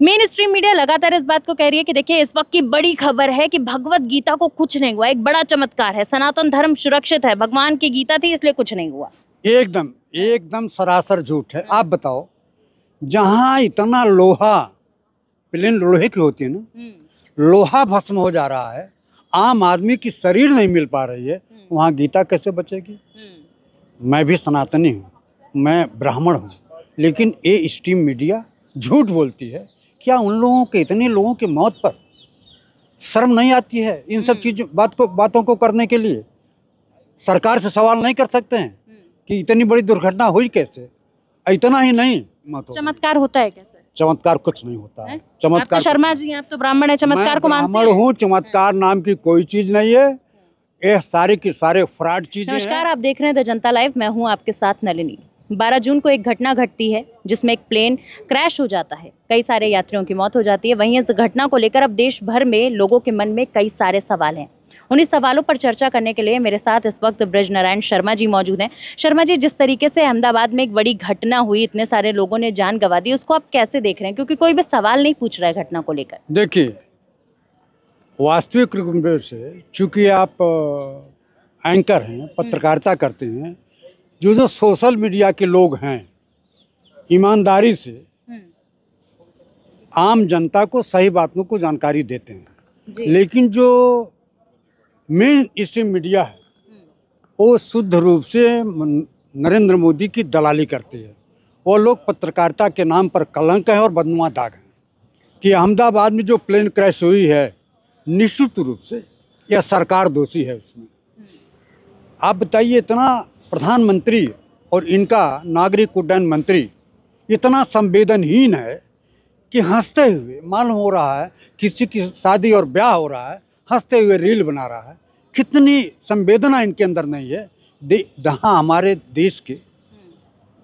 Main stream media लगातार इस बात को कह रही है कि देखिए इस वक्त की बड़ी खबर है कि भगवत गीता को कुछ नहीं हुआ, एक बड़ा चमत्कार है, सनातन धर्म सुरक्षित है, भगवान की गीता थी इसलिए कुछ नहीं हुआ। एकदम एकदम सरासर झूठ है। आप बताओ, जहां इतना लोहा, प्लेन लोहे की होती है ना, लोहा भस्म हो जा रहा है, आम आदमी की शरीर नहीं मिल पा रही है, वहाँ गीता कैसे बचेगी? मैं भी सनातनी हूँ, मैं ब्राह्मण हूँ, लेकिन ये स्ट्रीम मीडिया झूठ बोलती है। क्या उन लोगों के, इतने लोगों की मौत पर शर्म नहीं आती है? इन सब चीज़ों बातों को करने के लिए सरकार से सवाल नहीं कर सकते हैं कि इतनी बड़ी दुर्घटना हुई कैसे? इतना ही नहीं, चमत्कार होता है कैसे? चमत्कार कुछ नहीं होता है। आप चमत्कार तो शर्मा जी, आप तो ब्राह्मण है, चमत्कार को मानते हैं? ब्राह्मण हूँ, चमत्कार नाम की कोई चीज नहीं है, ये सारे की सारे फ्रॉड चीजें हैं। नमस्कार, आप देख रहे हैं द जनता लाइव, मैं हूं आपके साथ नलिनी। 12 जून को एक घटना घटती है जिसमें एक प्लेन क्रैश हो जाता है, कई सारे यात्रियों की मौत हो जाती है। वहीं इस घटना को लेकर अब देश भर में लोगों के मन में कई सारे सवाल हैं। उन्हीं सवालों पर चर्चा करने के लिए मेरे साथ इस वक्त ब्रजनारायण शर्मा जी मौजूद हैं। शर्मा जी, जिस तरीके से अहमदाबाद में एक बड़ी घटना हुई, इतने सारे लोगों ने जान गंवा दी, उसको आप कैसे देख रहे हैं? क्योंकि कोई भी सवाल नहीं पूछ रहा है घटना को लेकर। देखिए, वास्तविक रूप में से चूंकि आप एंकर हैं, पत्रकारिता करते हैं, जो सोशल मीडिया के लोग हैं, ईमानदारी से आम जनता को सही बातों को जानकारी देते हैं। लेकिन जो मेन स्ट्रीम मीडिया है वो शुद्ध रूप से नरेंद्र मोदी की दलाली करती है। वो लोग पत्रकारिता के नाम पर कलंक है और बदनुमा दाग है। कि अहमदाबाद में जो प्लेन क्रैश हुई है, निश्चित रूप से यह सरकार दोषी है उसमें। आप बताइए, इतना प्रधानमंत्री और इनका नागरिक उड्डयन मंत्री इतना संवेदनहीन है कि हंसते हुए, मालूम हो रहा है किसी की शादी और ब्याह हो रहा है, हंसते हुए रील बना रहा है। कितनी संवेदना इनके अंदर नहीं है। जहाँ हमारे देश के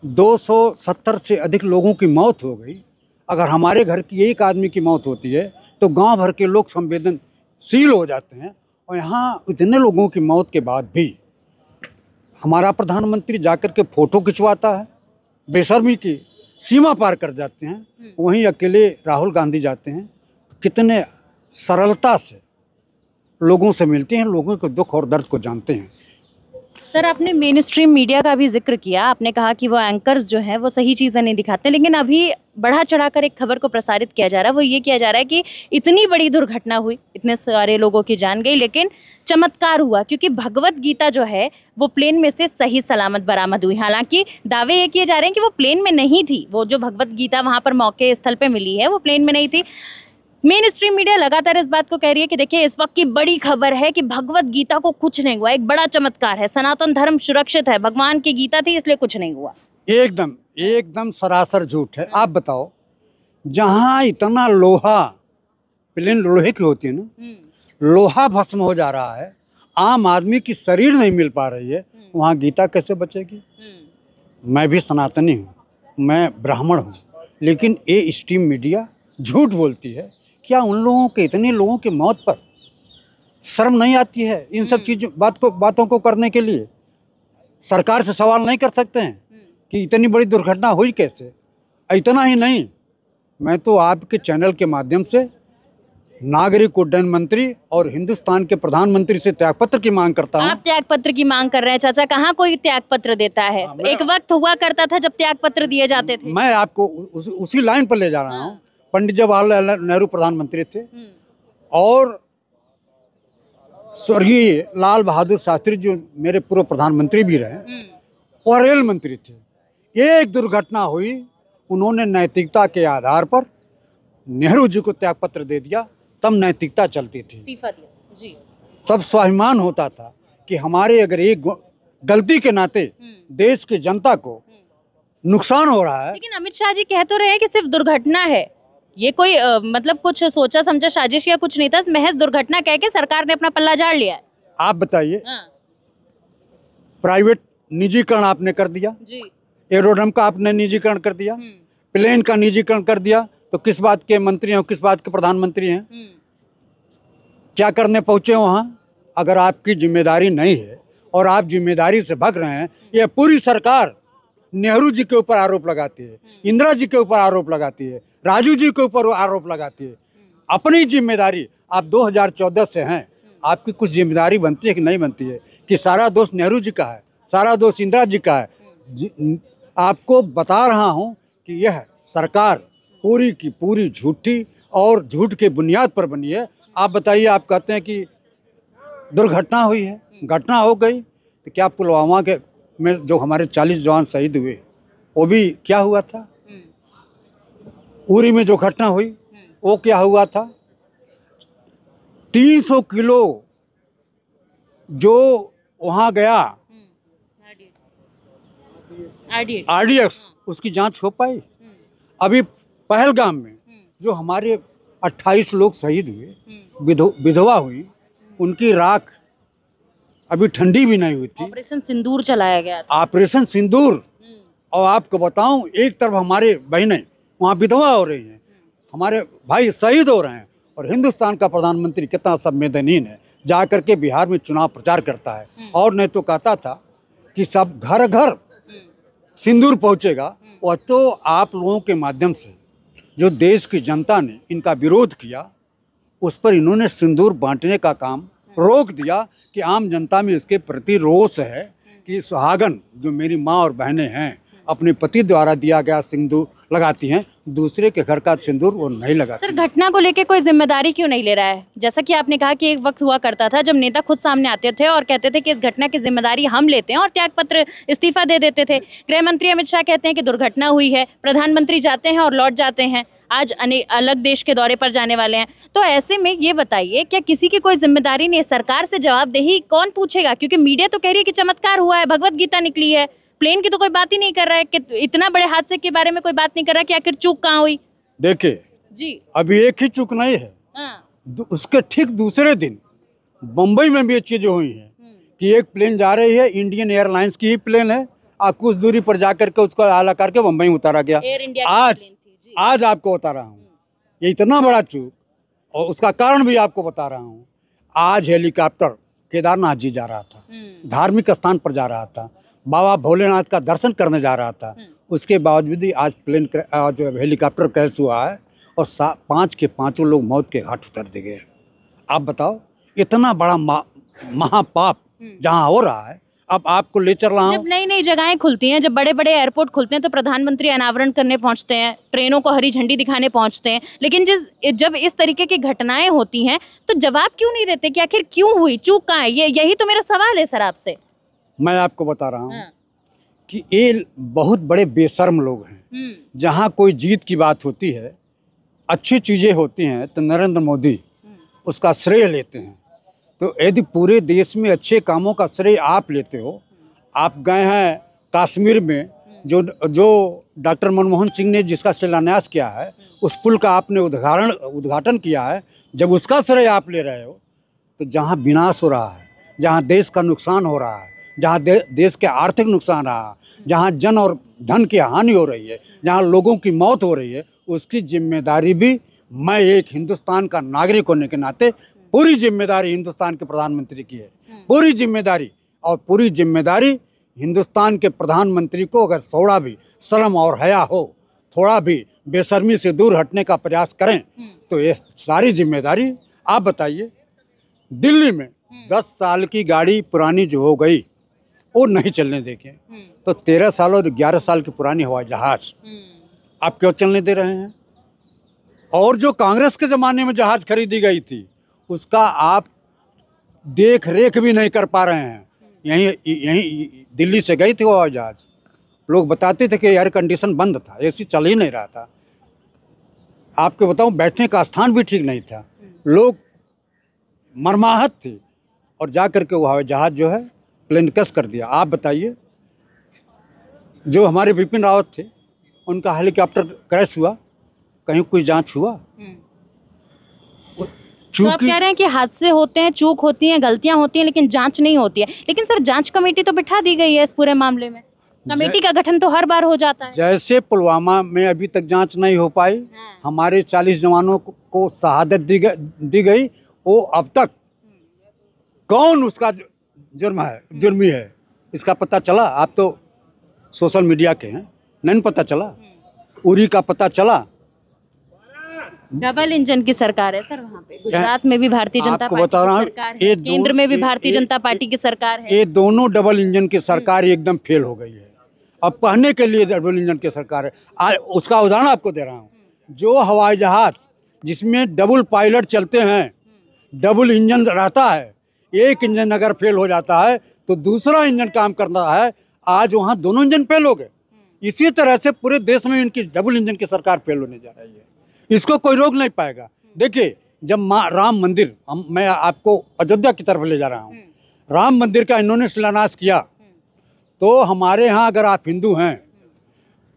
270 से अधिक लोगों की मौत हो गई, अगर हमारे घर की एक आदमी की मौत होती है तो गांव भर के लोग संवेदनशील हो जाते हैं। और यहाँ इतने लोगों की मौत के बाद भी हमारा प्रधानमंत्री जाकर के फोटो खिंचवाता है, बेशर्मी की सीमा पार कर जाते हैं। वहीं अकेले राहुल गांधी जाते हैं, तो कितने सरलता से लोगों से मिलते हैं, लोगों के दुख और दर्द को जानते हैं। सर, आपने मेन स्ट्रीम मीडिया का भी जिक्र किया, आपने कहा कि वो एंकर्स जो हैं वो सही चीज़ें नहीं दिखाते, लेकिन अभी बढ़ा चढ़ाकर एक खबर को प्रसारित किया जा रहा है। वो ये किया जा रहा है कि इतनी बड़ी दुर्घटना हुई, इतने सारे लोगों की जान गई, लेकिन चमत्कार हुआ क्योंकि भगवत गीता जो है वो प्लेन में से सही सलामत बरामद हुई। हालांकि दावे ये किए जा रहे हैं कि वो प्लेन में नहीं थी, वो जो भगवत गीता वहाँ पर मौके स्थल पर मिली है वो प्लेन में नहीं थी। मेन स्ट्रीम मीडिया लगातार इस बात को कह रही है कि देखिए इस वक्त की बड़ी खबर है कि भगवत गीता को कुछ नहीं हुआ, एक बड़ा चमत्कार है, सनातन धर्म सुरक्षित है, भगवान की गीता थी इसलिए कुछ नहीं हुआ। एकदम एकदम सरासर झूठ है। आप बताओ, जहां इतना लोहा, प्लेन लोहे की होती है ना, लोहा भस्म हो जा रहा है, आम आदमी की शरीर नहीं मिल पा रही है, वहाँ गीता कैसे बचेगी? मैं भी सनातनी हूँ, मैं ब्राह्मण हूँ, लेकिन ये स्ट्रीम मीडिया झूठ बोलती है। क्या उन लोगों के, इतने लोगों की मौत पर शर्म नहीं आती है? इन सब चीज़ों बातों को करने के लिए सरकार से सवाल नहीं कर सकते हैं कि इतनी बड़ी दुर्घटना हुई कैसे? इतना ही नहीं, मैं तो आपके चैनल के माध्यम से नागरिक उड्डयन मंत्री और हिंदुस्तान के प्रधानमंत्री से त्यागपत्र की मांग करता हूं। आप त्यागपत्र की मांग कर रहे हैं चाचा? कहाँ कोई त्यागपत्र देता है? एक वक्त हुआ करता था जब त्यागपत्र दिए जाते थे। मैं आपको उसी लाइन पर ले जा रहा हूँ। पंडित जवाहरलाल नेहरू प्रधानमंत्री थे और स्वर्गीय लाल बहादुर शास्त्री जो मेरे पूर्व प्रधानमंत्री भी रहे और रेल मंत्री थे। एक दुर्घटना हुई, उन्होंने नैतिकता के आधार पर नेहरू जी को त्यागपत्र दे दिया, तब नैतिकता चलती थी, इस्तीफा दिया जी। तब स्वाभिमान होता था कि हमारे अगर एक गलती के नाते देश की जनता को नुकसान हो रहा है। लेकिन अमित शाह जी कह तो रहे हैं कि सिर्फ दुर्घटना है, ये कोई मतलब कुछ सोचा समझा साजिश या कुछ नहीं था, महज दुर्घटना कह के सरकार ने अपना पल्ला झाड़ लिया है। आप बताइए, प्राइवेट निजीकरण आपने कर दिया जी, एरोड्रम का आपने निजीकरण कर दिया, प्लेन का निजीकरण कर दिया, तो किस बात के मंत्री हैं, किस बात के प्रधानमंत्री हैं? क्या करने पहुंचे वहां? अगर आपकी जिम्मेदारी नहीं है और आप जिम्मेदारी से भाग रहे हैं, यह पूरी सरकार नेहरू जी के ऊपर आरोप लगाती है, इंदिरा जी के ऊपर आरोप लगाती है, राजू जी के ऊपर आरोप लगाती है। अपनी जिम्मेदारी, आप 2014 से हैं, आपकी कुछ जिम्मेदारी बनती है कि नहीं बनती है? कि सारा दोष नेहरू जी का है, सारा दोष इंदिरा जी का है? आपको बता रहा हूं कि यह सरकार पूरी की पूरी झूठी और झूठ के बुनियाद पर बनी है। आप बताइए, आप कहते हैं कि दुर्घटना हुई है, घटना हो गई, तो क्या पुलवामा के में जो हमारे 40 जवान शहीद हुए, वो भी क्या हुआ था? उरी में जो घटना हुई, वो क्या हुआ था? 300 किलो जो वहाँ गया RDX, उसकी जांच हो पाई? अभी पहलगाम में जो हमारे 28 लोग शहीद हुए, विधवा हुई, उनकी राख अभी ठंडी भी नहीं हुई थी। ऑपरेशन सिंदूर चलाया गया था। ऑपरेशन सिंदूर। और आपको बताऊं, एक तरफ हमारे बहनें वहाँ विधवा हो रही हैं, हमारे भाई शहीद हो रहे हैं, और हिंदुस्तान का प्रधानमंत्री कितना संवेदनहीन है, जा करके बिहार में चुनाव प्रचार करता है। और नहीं तो कहता था कि सब घर घर सिंदूर पहुंचेगा। और तो आप लोगों के माध्यम से जो देश की जनता ने इनका विरोध किया, उस पर इन्होंने सिंदूर बांटने का काम रोक दिया कि आम जनता में इसके प्रति रोष है कि सुहागन जो मेरी माँ और बहनें हैं, अपने पति द्वारा दिया गया सिंदूर लगाती हैं, दूसरे के घर का सिंदूर वो नहीं लगाती। सर, घटना को लेके कोई जिम्मेदारी क्यों नहीं ले रहा है? जैसा कि आपने कहा कि एक वक्त हुआ करता था जब नेता खुद सामने आते थे और कहते थे कि इस घटना की जिम्मेदारी हम लेते हैं, और त्याग पत्र इस्तीफा दे देते थे। गृह मंत्री अमित शाह कहते हैं कि दुर्घटना हुई है, प्रधानमंत्री जाते हैं और लौट जाते हैं, आज अलग देश के दौरे पर जाने वाले हैं। तो ऐसे में ये बताइए, क्या किसी की कोई जिम्मेदारी नहीं है? सरकार से जवाबदेही कौन पूछेगा? क्योंकि मीडिया तो कह रही है कि चमत्कार हुआ है, भगवत गीता निकली है, प्लेन की तो कोई बात ही नहीं कर रहा है, कि इतना बड़े हादसे के बारे में कोई बात नहीं कर रहा कि आखिर चूक कहाँ हुई। देखिए जी, अभी एक ही चूक नहीं है, उसके ठीक दूसरे दिन बम्बई में भी ये चीजें हुई हैं कि एक प्लेन जा रही है, इंडियन एयरलाइंस की ही प्लेन है, और कुछ दूरी पर जाकर के उसको आला करके बम्बई उतारा गया। एयर इंडिया आज आपको बता रहा हूँ, ये इतना बड़ा चूक, और उसका कारण भी आपको बता रहा हूँ। आज हेलीकॉप्टर केदारनाथ जी जा रहा था, धार्मिक स्थान पर जा रहा था, बाबा भोलेनाथ का दर्शन करने जा रहा था, उसके बावजूद भी आज जो हेलीकॉप्टर क्रैश हुआ है, और 5 के 5 लोग मौत के घाट उतर दिए गए। आप बताओ, इतना बड़ा महापाप जहाँ हो रहा है। अब आपको ले चल रहा हूँ, जब नई नई जगहें खुलती हैं, जब बड़े बड़े एयरपोर्ट खुलते हैं, तो प्रधानमंत्री अनावरण करने पहुंचते हैं, ट्रेनों को हरी झंडी दिखाने पहुंचते हैं, लेकिन जब इस तरीके की घटनाएं होती हैं तो जवाब क्यों नहीं देते कि आखिर क्यों हुई, चूक कहाँ है? यही तो मेरा सवाल है सर आपसे। मैं आपको बता रहा हूँ कि ये बहुत बड़े बेशर्म लोग हैं। जहाँ कोई जीत की बात होती है, अच्छी चीज़ें होती हैं, तो नरेंद्र मोदी उसका श्रेय लेते हैं। तो यदि पूरे देश में अच्छे कामों का श्रेय आप लेते हो, आप गए हैं कश्मीर में, जो डॉक्टर मनमोहन सिंह ने जिसका शिलान्यास किया है, उस पुल का आपने उद्घाटन किया है, जब उसका श्रेय आप ले रहे हो, तो जहाँ विनाश हो रहा है, जहाँ देश का नुकसान हो रहा है, जहाँ देश के आर्थिक नुकसान रहा, जहाँ जन और धन की हानि हो रही है, जहाँ लोगों की मौत हो रही है, उसकी जिम्मेदारी भी मैं एक हिंदुस्तान का नागरिक होने के नाते पूरी जिम्मेदारी हिंदुस्तान के प्रधानमंत्री की है, पूरी जिम्मेदारी। और पूरी जिम्मेदारी हिंदुस्तान के प्रधानमंत्री को अगर थोड़ा भी शर्म और हया हो, थोड़ा भी बेशर्मी से दूर हटने का प्रयास करें, तो ये सारी जिम्मेदारी। आप बताइए, दिल्ली में 10 साल की गाड़ी पुरानी जो हो गई, वो नहीं चलने देंगे, तो 13 साल और 11 साल की पुरानी हवाई जहाज आप क्यों चलने दे रहे हैं? और जो कांग्रेस के ज़माने में जहाज खरीदी गई थी, उसका आप देख रेख भी नहीं कर पा रहे हैं। यहीं दिल्ली से गई थी वो हवाई जहाज, लोग बताते थे कि एयर कंडीशन बंद था, एसी चल ही नहीं रहा था। आपको बताऊं, बैठने का स्थान भी ठीक नहीं था, लोग मरमाहत थे, और जा कर के वो हवाई जहाज जो है प्लेन क्रैश कर दिया। आप बताइए, जो हमारे बिपिन रावत थे, उनका हेलीकॉप्टर क्रैश हुआ, कहीं कोई जांच हुआ? तो आप कह रहे हैं कि हादसे होते हैं, चूक होती हैं, गलतियां होती हैं, लेकिन जांच नहीं होती है। लेकिन सर, जांच कमेटी तो बिठा दी गई है इस पूरे मामले में, कमेटी का गठन तो हर बार हो जाता है। जैसे पुलवामा में अभी तक जांच नहीं हो पाई, हमारे 40 जवानों को शहादत दी गई, वो अब तक कौन उसका जुर्मी है, इसका पता चला? आप तो सोशल मीडिया के हैं, नहीं पता चला? उरी का पता चला? डबल इंजन की सरकार है सर वहाँ पे। गुजरात में भी भारतीय जनता आपको पार्टी बता रहा की हूँ, सरकार ये है, केंद्र में भी भारतीय ये- जनता पार्टी की सरकार है। ये दोनों डबल इंजन की सरकार एकदम फेल हो गई है। अब कहने के लिए डबल इंजन की सरकार है। उसका उदाहरण आपको दे रहा हूँ। जो हवाई जहाज जिसमें डबल पायलट चलते हैं, डबल इंजन रहता है, एक इंजन अगर फेल हो जाता है तो दूसरा इंजन काम करता है। आज वहाँ दोनों इंजन फेल हो गए। इसी तरह से पूरे देश में इनकी डबल इंजन की सरकार फेल होने जा रही है। इसको कोई रोक नहीं पाएगा। देखिए, जब राम मंदिर, मैं आपको अयोध्या की तरफ ले जा रहा हूँ, राम मंदिर का इन्होंने शिलान्यास किया, तो हमारे यहाँ अगर आप हिंदू हैं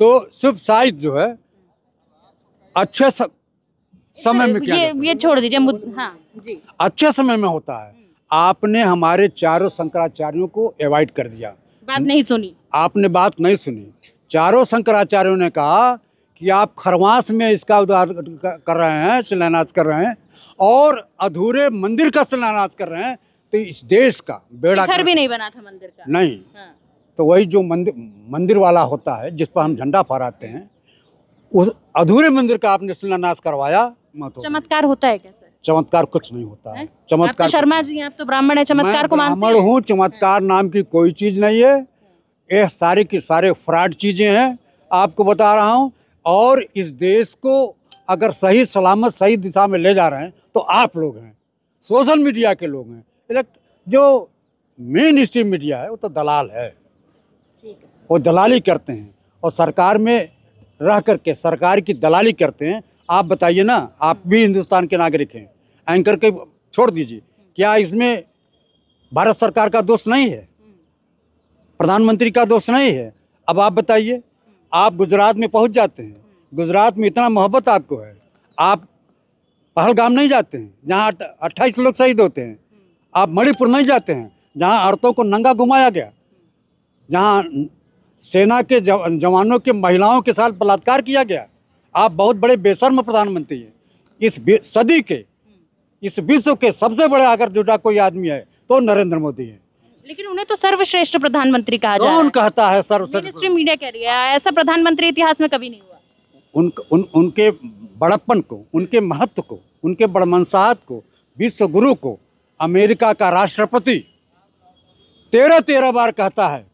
तो शुभ साहित्य जो है अच्छे समय में किया जाता है। ये छोड़ दीजिए हाँ जी, अच्छे समय में होता है। आपने हमारे चारों शंकराचार्यों को अवॉइड कर दिया, बात नहीं सुनी। आपने बात नहीं सुनी। चारों शंकराचार्यों ने कहा कि आप खरवास में इसका उदाहरण कर रहे हैं, शिलान्यास कर रहे हैं, और अधूरे मंदिर का शिलान्यास कर रहे हैं, तो इस देश का बेड़ा शिखर भी नहीं बना था मंदिर का। नहीं, हाँ। तो वही जो मंदिर वाला होता है जिस पर हम झंडा फहराते हैं, उस अधूरे मंदिर का आपने शिलान्यास करवाया। चमत्कार होता है क्या सर? चमत्कार कुछ नहीं होता है। आप चमत्कार तो शर्मा जी हैं, आप तो ब्राह्मण है, चमत्कार को मानते हैं? ब्राह्मण हूँ, चमत्कार नाम की कोई चीज नहीं है। ये सारे की सारे फ्रॉड चीजें हैं, आपको बता रहा हूँ। और इस देश को अगर सही सलामत सही दिशा में ले जा रहे हैं तो आप लोग हैं, सोशल मीडिया के लोग हैं। जो मेन स्ट्रीम मीडिया है वो तो दलाल है, वो दलाली करते हैं और सरकार में रह करके सरकार की दलाली करते हैं। आप बताइए ना, आप भी हिंदुस्तान के नागरिक हैं, एंकर के छोड़ दीजिए, क्या इसमें भारत सरकार का दोष नहीं है? प्रधानमंत्री का दोष नहीं है? अब आप बताइए, आप गुजरात में पहुंच जाते हैं, गुजरात में इतना मोहब्बत आपको है, आप पहलगाम नहीं जाते हैं जहाँ 28 लोग शहीद होते हैं, आप मणिपुर नहीं जाते हैं जहाँ औरतों को नंगा घुमाया गया, जहाँ सेना के जवानों के महिलाओं के साथ बलात्कार किया गया। आप बहुत बड़े बेशर्म प्रधानमंत्री हैं। इस सदी के, इस विश्व के सबसे बड़े अगर जुटा कोई आदमी है तो नरेंद्र मोदी है। लेकिन उन्हें तो सर्वश्रेष्ठ प्रधानमंत्री कहा जा रहा है। कौन कहता है सर्वश्रेष्ठ? मिनिस्ट्री मीडिया कह रही है, ऐसा प्रधानमंत्री इतिहास में कभी नहीं हुआ। उनके बड़प्पन को, उनके महत्व को, उनके बड़मनसाहत को, विश्व गुरु को अमेरिका का राष्ट्रपति 13 बार कहता है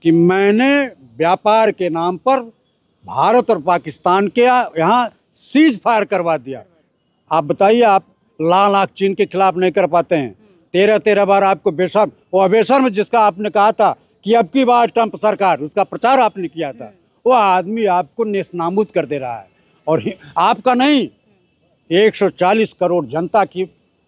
कि मैंने व्यापार के नाम पर भारत और पाकिस्तान के यहाँ सीज फायर करवा दिया। आप बताइए, आप लाख चीन के खिलाफ नहीं कर पाते हैं। 13 बार आपको बेशर्म, वो अबेशर्म जिसका आपने कहा था कि अब की बार ट्रंप सरकार, उसका प्रचार आपने किया था, वो आदमी आपको नेस्तनाबूद कर दे रहा है। और आपका नहीं, 140 करोड़ जनता की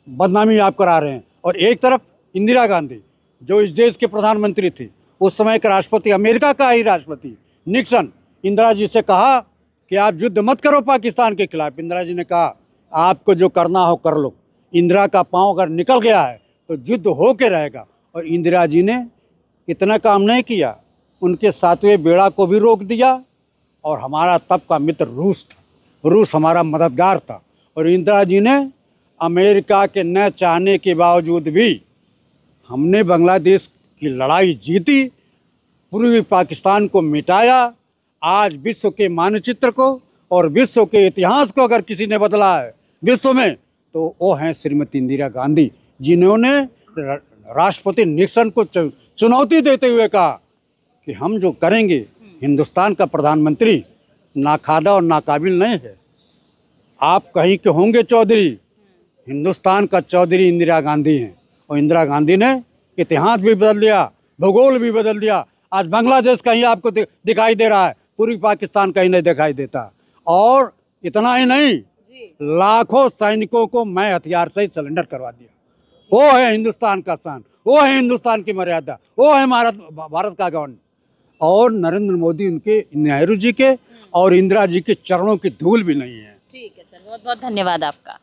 बदनामी आप करा रहे हैं। और एक तरफ इंदिरा गांधी जो इस देश के प्रधानमंत्री थी, उस समय का राष्ट्रपति, अमेरिका का ही राष्ट्रपति निक्सन, इंदिरा जी से कहा कि आप युद्ध मत करो पाकिस्तान के खिलाफ। इंदिरा जी ने कहा आपको जो करना हो कर लो। इंदिरा का पाँव अगर निकल गया है तो युद्ध हो के रहेगा। और इंदिरा जी ने इतना काम नहीं किया, उनके 7वें बेड़ा को भी रोक दिया। और हमारा तब का मित्र रूस था, रूस हमारा मददगार था। और इंदिरा जी ने अमेरिका के न चाहने के बावजूद भी हमने बांग्लादेश की लड़ाई जीती, पूर्वी पाकिस्तान को मिटाया। आज विश्व के मानचित्र को और विश्व के इतिहास को अगर किसी ने बदला है विश्व में, तो वो हैं श्रीमती इंदिरा गांधी, जिन्होंने राष्ट्रपति निक्सन को चुनौती देते हुए कहा कि हम जो करेंगे, हिंदुस्तान का प्रधानमंत्री नाखादा और नाकाबिल नहीं है। आप कहीं के होंगे चौधरी, हिंदुस्तान का चौधरी इंदिरा गांधी हैं। और इंदिरा गांधी ने इतिहास भी बदल दिया, भूगोल भी बदल दिया। आज बांग्लादेश कहीं आपको दिखाई दे रहा है, पूर्वी पाकिस्तान कहीं नहीं दिखाई देता। और इतना ही नहीं, लाखों सैनिकों को मैं हथियार से ही सरेंडर करवा दिया। वो है हिंदुस्तान का शान, वो है हिंदुस्तान की मर्यादा, वो है भारत का गवर्न। और नरेंद्र मोदी उनके, नेहरू जी के और इंदिरा जी के चरणों की धूल भी नहीं है। ठीक है सर, बहुत बहुत धन्यवाद आपका।